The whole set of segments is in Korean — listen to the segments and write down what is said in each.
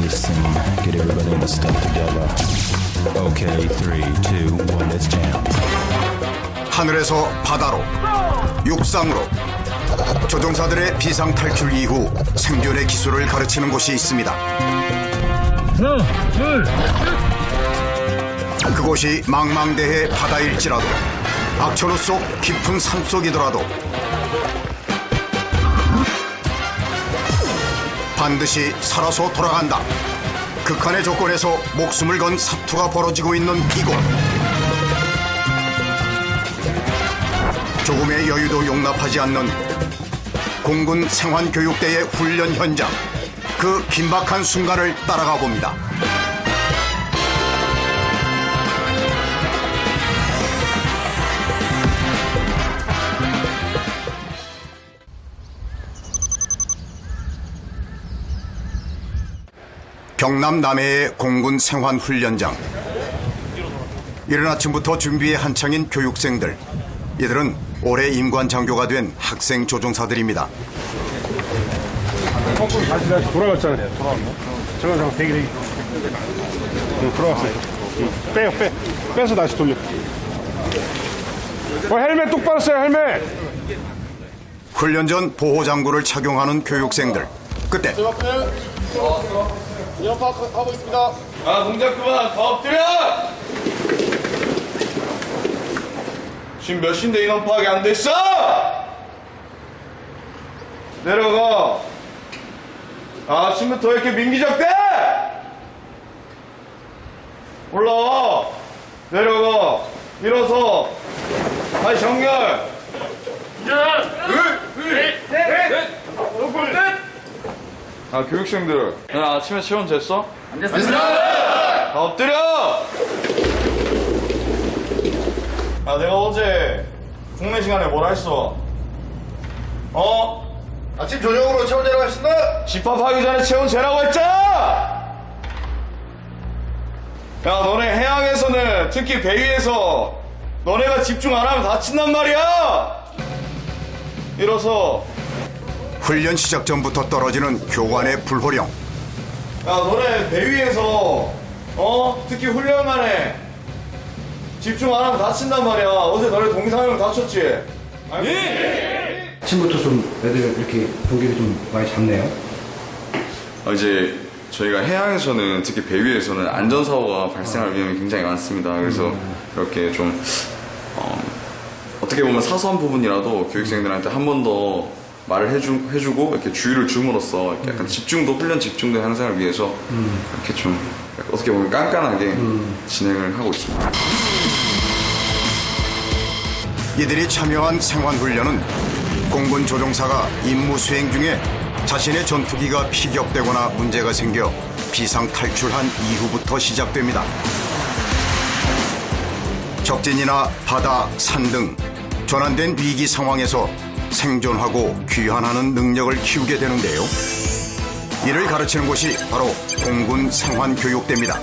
listen, get everybody in the stuff together. Okay, 3, 2, 1, let's jam. 하늘에서 바다로, 육상으로 조종사들의 비상 탈출 이후 생존의 기술을 가르치는 곳이 있습니다. 하나, 둘, 셋. 그곳이 망망대해 바다일지라도 악천후 속 깊은 산속이더라도 반드시 살아서 돌아간다. 극한의 조건에서 목숨을 건 사투가 벌어지고 있는 이곳. 조금의 여유도 용납하지 않는 공군 생환교육대의 훈련 현장. 그 긴박한 순간을 따라가 봅니다. 경남 남해의 공군 생환훈련장. 이른 아침부터 준비에 한창인 교육생들. 이들은 올해 임관장교가 된 학생 조종사들입니다. 다시 돌아갔잖아요. 돌아왔나? 잠깐 대기. 돌아왔어요. 빼요. 빼서 다시 돌려. 헬멧 똑바로 써요, 헬멧. 훈련 전 보호장구를 착용하는 교육생들. 그때 인원 파악하고 있습니다. 아, 동작 그만. 더 엎드려! 지금 몇 시인데 인원 파악이 안 됐어? 내려가. 아침부터 이렇게 민기적대? 올라와. 내려가. 일어서. 다시 정렬. 아, 교육생들. 너 아침에 체온 됐어? 안 됐습니다. 다 엎드려! 아, 내가 어제 국내 시간에 뭐라 했어? 아침 저녁으로 체온 내려가겠습니다. 집합하기 전에 체온 재라고 했잖아! 야, 너네 해양에서는 특히 배 위에서 너네가 집중 안 하면 다친단 말이야! 일어서. 훈련 시작 전부터 떨어지는 교관의 불호령. 야, 너네 배 위에서 특히 훈련만에 집중 안 하면 다친단 말이야. 어제 너네 동상형 다쳤지? 예! 아침부터 좀 애들 이렇게 동기를 좀 많이 잡네요. 이제 저희가 해양에서는 특히 배 위에서는 안전사고가 발생할 위험이 굉장히 많습니다. 그래서 이렇게 좀 어떻게 보면 사소한 부분이라도 교육생들한테 한 번 더 말을 해주고 이렇게 주의를 줌으로써 이렇게 약간 집중도 훈련 집중도 향상을 위해서 이렇게 좀 어떻게 보면 깐깐하게 진행을 하고 있습니다. 이들이 참여한 생환훈련은 공군 조종사가 임무 수행 중에 자신의 전투기가 피격되거나 문제가 생겨 비상 탈출한 이후부터 시작됩니다. 적진이나 바다, 산 등 전환된 위기 상황에서 생존하고 귀환하는 능력을 키우게 되는데요. 이를 가르치는 곳이 바로 공군 생환교육대입니다.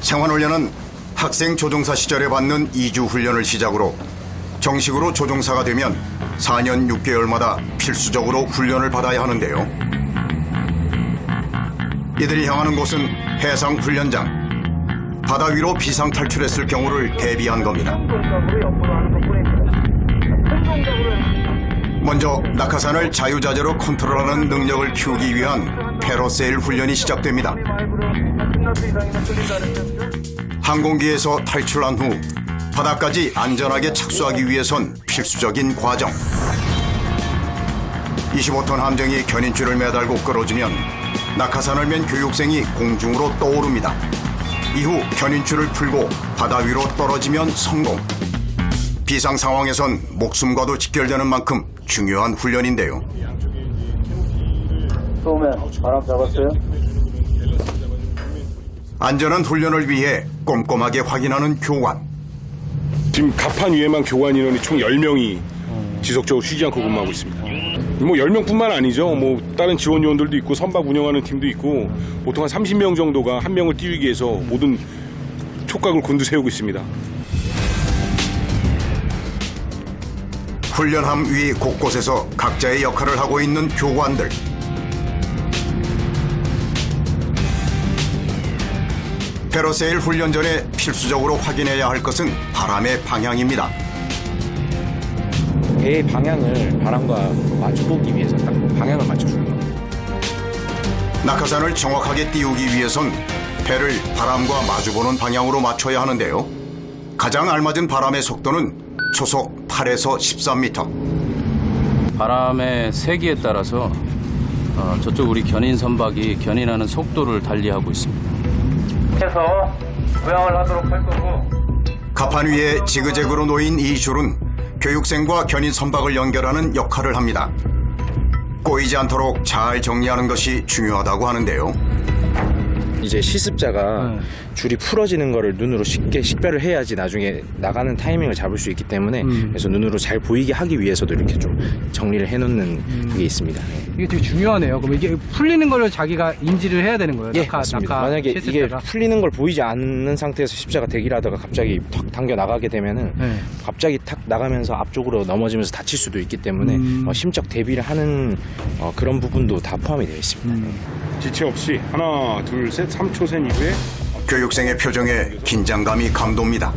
생환훈련은 학생 조종사 시절에 받는 2주 훈련을 시작으로 정식으로 조종사가 되면 4년 6개월마다 필수적으로 훈련을 받아야 하는데요. 이들이 향하는 곳은 해상훈련장. 바다 위로 비상 탈출했을 경우를 대비한 겁니다. 먼저 낙하산을 자유자재로 컨트롤하는 능력을 키우기 위한 패러세일 훈련이 시작됩니다. 항공기에서 탈출한 후 바다까지 안전하게 착수하기 위해선 필수적인 과정. 25톤 함정이 견인줄을 매달고 끌어주면 낙하산을 맨 교육생이 공중으로 떠오릅니다. 이후 견인줄을 풀고 바다 위로 떨어지면 성공. 비상 상황에선 목숨과도 직결되는 만큼 중요한 훈련인데요. 처음에 바람 잡았어요? 안전한 훈련을 위해 꼼꼼하게 확인하는 교관. 지금 갑판 위에만 교관 인원이 총 10명이 지속적으로 쉬지 않고 근무하고 있습니다. 뭐 10명뿐만 아니죠. 뭐 다른 지원 요원들도 있고 선박 운영하는 팀도 있고 보통 한 30명 정도가 한 명을 띄우기 위해서 모든 촉각을 곤두세우고 있습니다. 훈련함 위 곳곳에서 각자의 역할을 하고 있는 교관들. 페러세일 훈련 전에 필수적으로 확인해야 할 것은 바람의 방향입니다. 배의 방향을 바람과 마주보기 위해서 딱 방향을 맞춰주는 겁니다. 낙하산을 정확하게 띄우기 위해선 배를 바람과 마주보는 방향으로 맞춰야 하는데요. 가장 알맞은 바람의 속도는 초속 8에서 13m. 바람의 세기에 따라서 저쪽 우리 견인 선박이 견인하는 속도를 달리하고 있습니다. 해서 부양을 하도록 할 거고. 갑판 위에 지그재그로 놓인 이 줄은 교육생과 견인 선박을 연결하는 역할을 합니다. 꼬이지 않도록 잘 정리하는 것이 중요하다고 하는데요. 이제 시습자가 줄이 풀어지는 거를 눈으로 쉽게 식별을 해야지 나중에 나가는 타이밍을 잡을 수 있기 때문에 그래서 눈으로 잘 보이게 하기 위해서도 이렇게 좀 정리를 해놓는 게 있습니다. 이게 되게 중요하네요. 그럼 이게 풀리는 걸 자기가 인지를 해야 되는 거예요? 예, 맞습니다. 만약에 이게 풀리는 걸 보이지 않는 상태에서 십자가 대기를 하다가 갑자기 탁 당겨 나가게 되면은 갑자기 탁 나가면서 앞쪽으로 넘어지면서 다칠 수도 있기 때문에 심적 대비를 하는 그런 부분도 다 포함이 되어 있습니다. 지체 없이 하나, 둘, 셋, 3초 센 이후에 교육생의 표정에 긴장감이 감돕니다.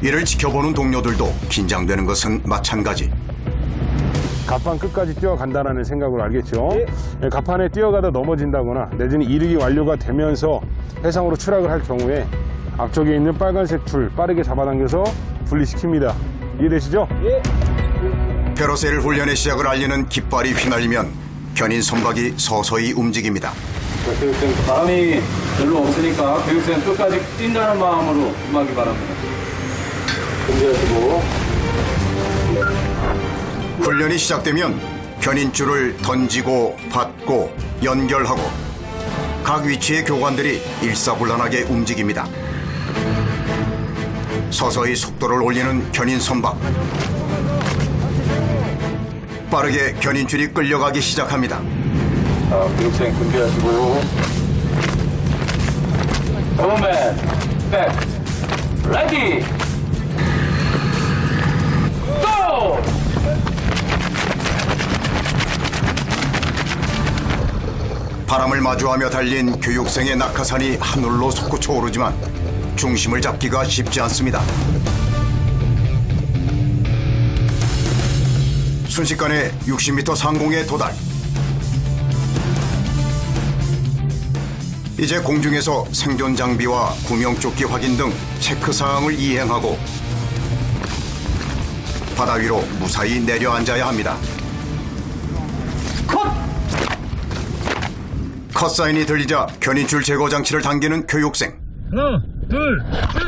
이를 지켜보는 동료들도 긴장되는 것은 마찬가지. 갑판 끝까지 뛰어간다는 생각으로 알겠죠? 갑판에 뛰어가다 넘어진다거나 내지는 이륙이 완료가 되면서 해상으로 추락을 할 경우에 앞쪽에 있는 빨간색 줄 빠르게 잡아당겨서 분리시킵니다. 이해되시죠? 페러세일 훈련의 시작을 알리는 깃발이 휘날리면 견인 선박이 서서히 움직입니다. 교육생 바람이 별로 없으니까 교육생 끝까지 뛴다는 마음으로 임하기 바랍니다. 훈련이 시작되면 견인줄을 던지고 받고 연결하고 각 위치의 교관들이 일사불란하게 움직입니다. 서서히 속도를 올리는 견인 선박. 빠르게 견인줄이 끌려가기 시작합니다. 교육생 준비하시고요. 오맨, 백, 레디, 고! 바람을 마주하며 달린 교육생의 낙하산이 하늘로 솟구쳐 오르지만 중심을 잡기가 쉽지 않습니다. 순식간에 60m 상공에 도달. 이제 공중에서 생존 장비와 구명조끼 확인 등 체크사항을 이행하고 바다 위로 무사히 내려앉아야 합니다. 컷 사인이 들리자 견인줄 제거 장치를 당기는 교육생. 하나, 둘, 셋.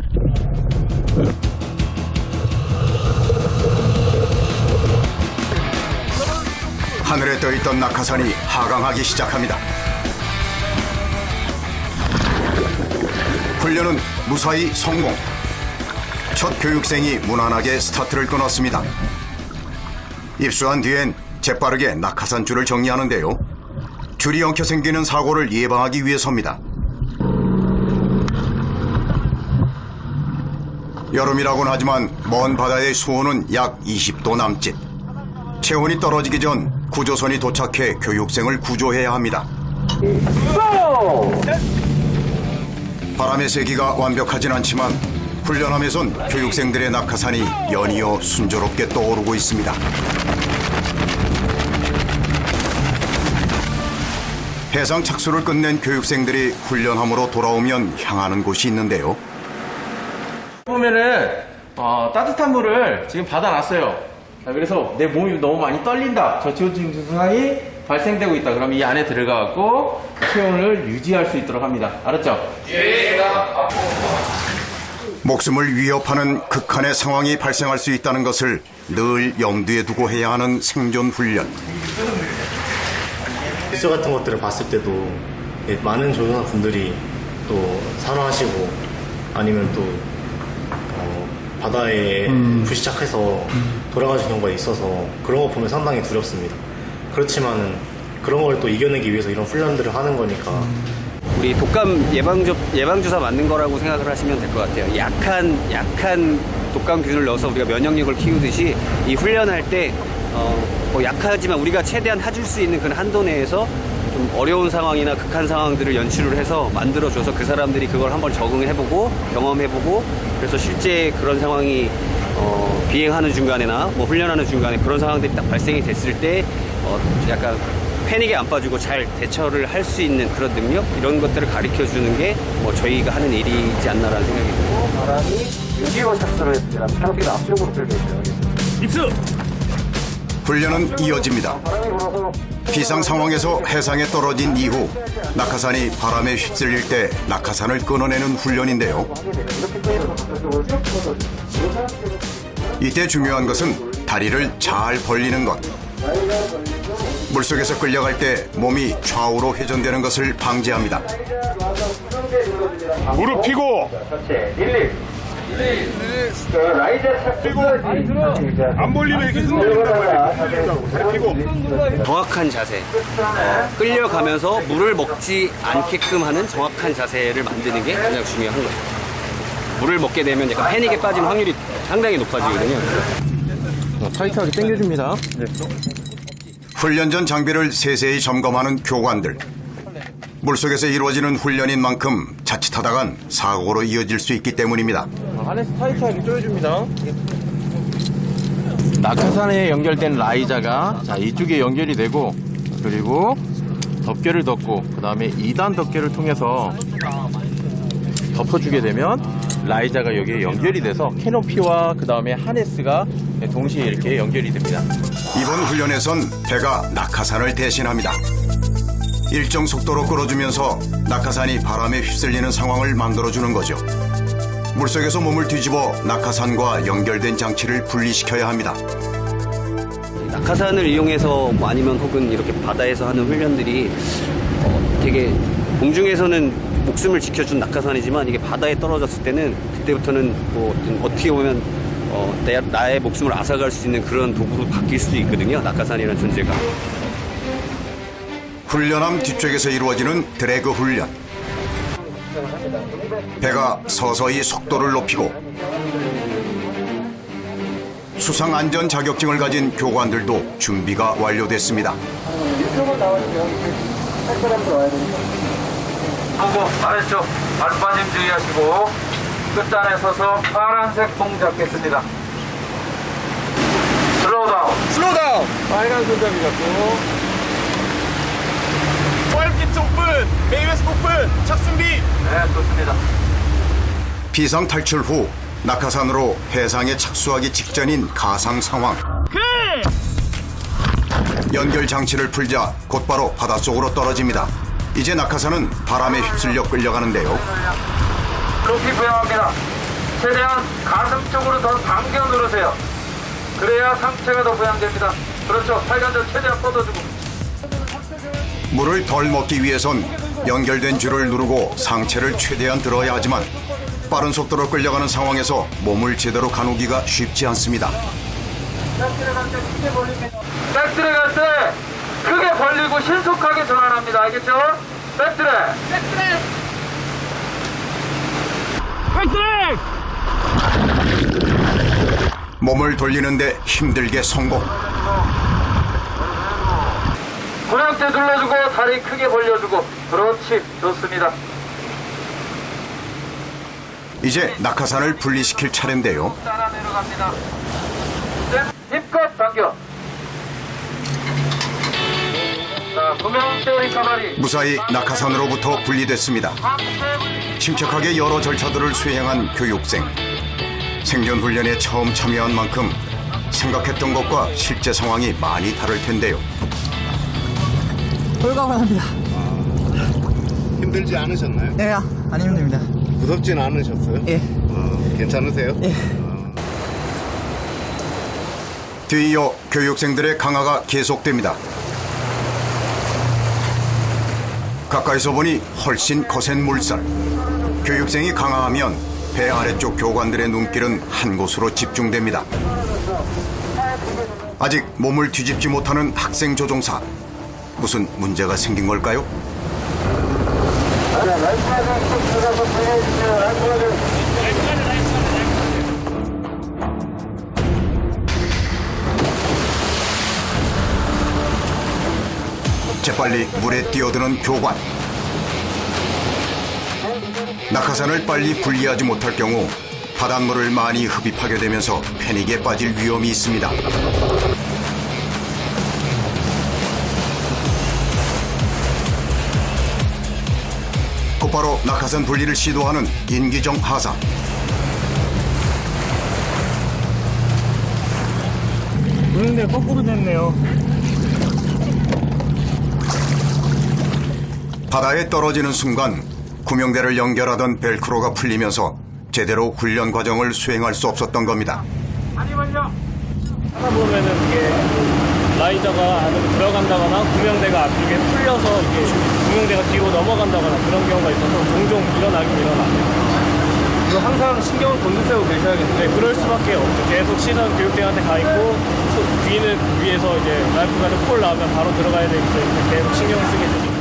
하늘에 떠있던 낙하산이 하강하기 시작합니다. 훈련은 무사히 성공. 첫 교육생이 무난하게 스타트를 끊었습니다. 입수한 뒤엔 재빠르게 낙하산 줄을 정리하는데요. 줄이 엉켜 생기는 사고를 예방하기 위해서입니다. 여름이라고는 하지만 먼 바다의 수온은 약 20도 남짓. 체온이 떨어지기 전 구조선이 도착해 교육생을 구조해야 합니다. 바람의 세기가 완벽하진 않지만 훈련함에선 교육생들의 낙하산이 연이어 순조롭게 떠오르고 있습니다. 해상 착수를 끝낸 교육생들이 훈련함으로 돌아오면 향하는 곳이 있는데요. 보면은 따뜻한 물을 지금 받아놨어요. 그래서 내 몸이 너무 많이 떨린다. 저체온증 증상이 발생되고 있다. 그럼 이 안에 들어가고 체온을 유지할 수 있도록 합니다. 알았죠? 예. 목숨을 위협하는 극한의 상황이 발생할 수 있다는 것을 늘 염두에 두고 해야 하는 생존 훈련. 뉴스 같은 것들을 봤을 때도 많은 조선사분들이 또 산화하시고 아니면 또 바다에 부시착해서 돌아가신 경우가 있어서 그런 거 보면 상당히 두렵습니다. 그렇지만은 그런 걸 또 이겨내기 위해서 이런 훈련들을 하는 거니까 우리 독감 예방주사 맞는 거라고 생각을 하시면 될 것 같아요. 약한 독감균을 넣어서 우리가 면역력을 키우듯이 이 훈련할 때 약하지만 우리가 최대한 해줄 수 있는 그런 한도 내에서 좀 어려운 상황이나 극한 상황들을 연출을 해서 만들어줘서 그 사람들이 그걸 한번 적응해보고 경험해보고 그래서 실제 그런 상황이 비행하는 중간에나 뭐 훈련하는 중간에 그런 상황들이 딱 발생이 됐을 때 약간 패닉에 안 빠지고 잘 대처를 할 수 있는 그런 능력 이런 것들을 가르쳐 주는 게 뭐 저희가 하는 일이지 않나라는 생각이 들고 바람이 6.25 착수를 했습니다. 캐노피가 앞쪽으로 끌고 있어요. 입수! 훈련은 이어집니다. 비상 상황에서 해상에 떨어진 이후 낙하산이 바람에 휩쓸릴 때 낙하산을 끊어내는 훈련인데요. 이때 중요한 것은 다리를 잘 벌리는 것. 물속에서 끌려갈 때 몸이 좌우로 회전되는 것을 방지합니다. 무릎 펴고 안 벌리면 이렇게 흔들린단 정확한 자세, 끌려가면서 물을 먹지 않게끔 하는 정확한 자세를 만드는 게 가장 중요한 거예요. 물을 먹게 되면 약간 패닉에 빠질 확률이 상당히 높아지거든요. 타이트하게 당겨줍니다. 훈련 전 장비를 세세히 점검하는 교관들. 물속에서 이루어지는 훈련인 만큼 자칫하다간 사고로 이어질 수 있기 때문입니다. 안에서 타이트하게 조여줍니다. 낙하산에 연결된 라이자가 자 이쪽에 연결이 되고 그리고 덮개를 덮고 그 다음에 2단 덮개를 통해서 덮어주게 되면 라이자가 여기에 연결이 돼서 캐노피와 그 다음에 하네스가 동시에 이렇게 연결이 됩니다. 이번 훈련에선 배가 낙하산을 대신합니다. 일정 속도로 끌어주면서 낙하산이 바람에 휩쓸리는 상황을 만들어주는 거죠. 물속에서 몸을 뒤집어 낙하산과 연결된 장치를 분리시켜야 합니다. 낙하산을 이용해서 아니면 혹은 이렇게 바다에서 하는 훈련들이 되게 공중에서는 목숨을 지켜준 낙하산이지만 이게 바다에 떨어졌을 때는 그때부터는 뭐 어떻게 보면 나의 목숨을 앗아갈 수 있는 그런 도구로 바뀔 수도 있거든요. 낙하산이라는 존재가. 훈련함 뒤쪽에서 이루어지는 드래그 훈련. 배가 서서히 속도를 높이고 수상 안전 자격증을 가진 교관들도 준비가 완료됐습니다. 항공 아래쪽 발빠짐 주의하시고 끝단에 서서 파란색 봉 잡겠습니다. 슬로우다운. 빨간 손잡이 잡고 포획기트 오픈! 메이웨스 오픈! 착순비! 네, 좋습니다. 비상 탈출 후 낙하산으로 해상에 착수하기 직전인 가상 상황. 연결 장치를 풀자 곧바로 바닷속으로 떨어집니다. 이제 낙하산은 바람에 휩쓸려 끌려가는데요. 높이 부양합니다. 최대한 가슴 쪽으로 더 당겨 누르세요. 그래야 상체가 더 부양됩니다. 그렇죠. 팔관절 최대한 뻗어주고. 물을 덜 먹기 위해선 연결된 줄을 누르고 상체를 최대한 들어야 하지만 빠른 속도로 끌려가는 상황에서 몸을 제대로 가누기가 쉽지 않습니다. 백트랙 할 때 크게 벌리고 신속하게 전환합니다. 알겠죠? 백트랙! 몸을 돌리는데 힘들게 성공. 고량대 눌러주고 다리 크게 벌려주고. 그렇지. 좋습니다. 이제 낙하산을 분리시킬 차례인데요. 따라 내려갑니다. 힘껏 당겨. 자, 구명대 리커버리. 무사히 낙하산으로부터 분리됐습니다. 침착하게 여러 절차들을 수행한 교육생. 생존 훈련에 처음 참여한 만큼 생각했던 것과 실제 상황이 많이 다를 텐데요. 홀가분합니다. 힘들지 않으셨나요? 네, 안 힘듭니다. 무섭진 않으셨어요? 예. 괜찮으세요? 예. 뒤이어 교육생들의 강화가 계속됩니다. 가까이서 보니 훨씬 거센 물살. 교육생이 강화하면 배 아래쪽 교관들의 눈길은 한 곳으로 집중됩니다. 아직 몸을 뒤집지 못하는 학생 조종사. 무슨 문제가 생긴 걸까요? 재빨리 물에 뛰어드는 교관. 낙하산을 빨리 분리하지 못할 경우 바닷물을 많이 흡입하게 되면서 패닉에 빠질 위험이 있습니다. 곧바로 낙하산 분리를 시도하는 인기정 하사. 그런데 거꾸로 됐네요. 바다에 떨어지는 순간 구명대를 연결하던 벨크로가 풀리면서 제대로 훈련 과정을 수행할 수 없었던 겁니다. 하다 보면은 이게 라이저가 안으로 들어간다거나 구명대가 앞쪽에 풀려서 이게 구명대가 뒤로 넘어간다거나 그런 경우가 있어서 종종 일어나긴 일어나요. 이거 항상 신경을 곤두세우고 계셔야겠는데 그럴 수밖에 없죠. 계속 시선 교육대한테 가 있고 뒤는 위에서 이제 라이프가드 콜 나오면 바로 들어가야 되기 때문에 계속 신경을 쓰게 되죠.